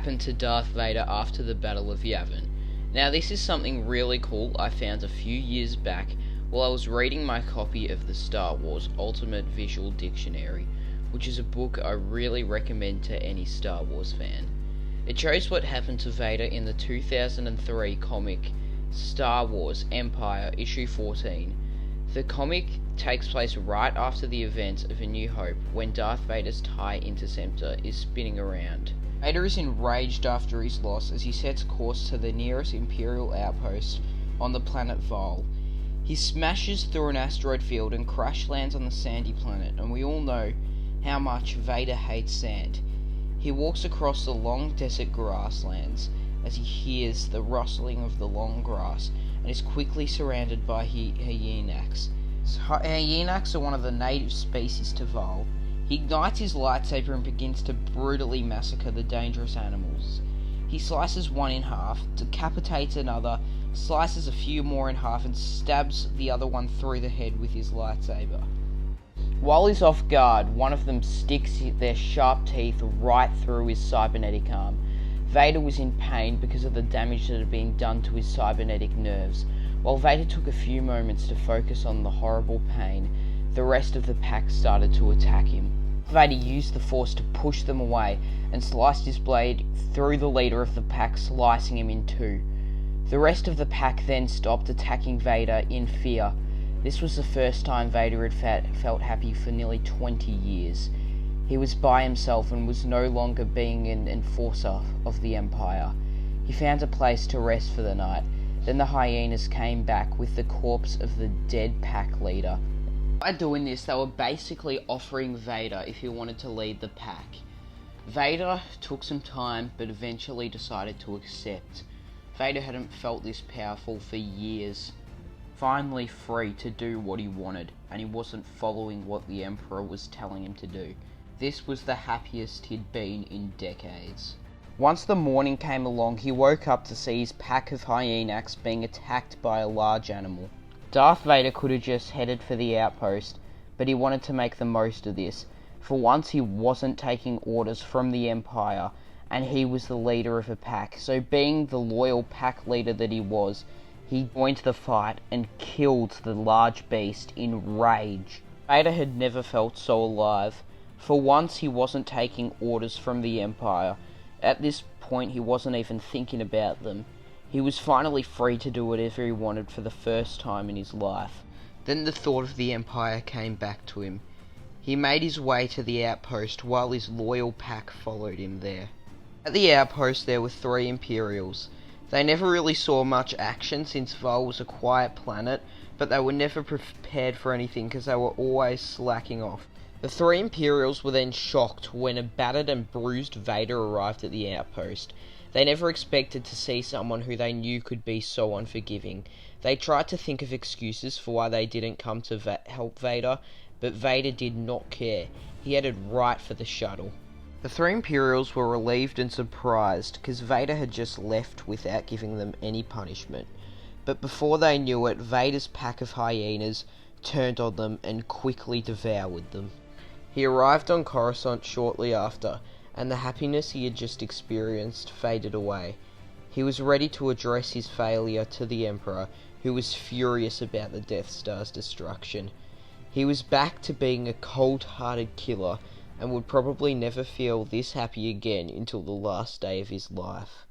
happened to Darth Vader after the Battle of Yavin. Now this is something really cool I found a few years back while I was reading my copy of the Star Wars Ultimate Visual Dictionary, which is a book I really recommend to any Star Wars fan. It shows what happened to Vader in the 2003 comic Star Wars Empire issue 14. The comic takes place right after the events of A New Hope, when Darth Vader's TIE Interceptor is spinning around. Vader is enraged after his loss as he sets course to the nearest Imperial outpost on the planet Val. He smashes through an asteroid field and crash lands on the sandy planet, and we all know how much Vader hates sand. He walks across the long desert grasslands as he hears the rustling of the long grass and is quickly surrounded by hyenas. Hyenas are one of the native species to Val. He ignites his lightsaber and begins to brutally massacre the dangerous animals. He slices one in half, decapitates another, slices a few more in half, and stabs the other one through the head with his lightsaber. While he's off guard, one of them sticks their sharp teeth right through his cybernetic arm. Vader was in pain because of the damage that had been done to his cybernetic nerves. While Vader took a few moments to focus on the horrible pain, the rest of the pack started to attack him. Vader used the Force to push them away and sliced his blade through the leader of the pack, slicing him in two. The rest of the pack then stopped attacking Vader in fear. This was the first time Vader had felt happy for nearly 20 years. He was by himself and was no longer being an enforcer of the Empire. He found a place to rest for the night. Then the hyenas came back with the corpse of the dead pack leader. By doing this, they were basically offering Vader if he wanted to lead the pack. Vader took some time, but eventually decided to accept. Vader hadn't felt this powerful for years. Finally free to do what he wanted, and he wasn't following what the Emperor was telling him to do. This was the happiest he'd been in decades. Once the morning came along, he woke up to see his pack of hyenas being attacked by a large animal. Darth Vader could have just headed for the outpost, but he wanted to make the most of this. For once he wasn't taking orders from the Empire, and he was the leader of a pack, so being the loyal pack leader that he was, he joined the fight and killed the large beast in rage. Vader had never felt so alive. For once he wasn't taking orders from the Empire. At this point he wasn't even thinking about them. He was finally free to do whatever he wanted for the first time in his life. Then the thought of the Empire came back to him. He made his way to the outpost while his loyal pack followed him there. At the outpost there were 3 Imperials. They never really saw much action since Val was a quiet planet, but they were never prepared for anything because they were always slacking off. The 3 Imperials were then shocked when a battered and bruised Vader arrived at the outpost. They never expected to see someone who they knew could be so unforgiving. They tried to think of excuses for why they didn't come to help Vader, but Vader did not care. He headed right for the shuttle. The 3 Imperials were relieved and surprised because Vader had just left without giving them any punishment. But before they knew it, Vader's pack of hyenas turned on them and quickly devoured them. He arrived on Coruscant shortly after, and the happiness he had just experienced faded away. He was ready to address his failure to the Emperor, who was furious about the Death Star's destruction. He was back to being a cold-hearted killer, and would probably never feel this happy again until the last day of his life.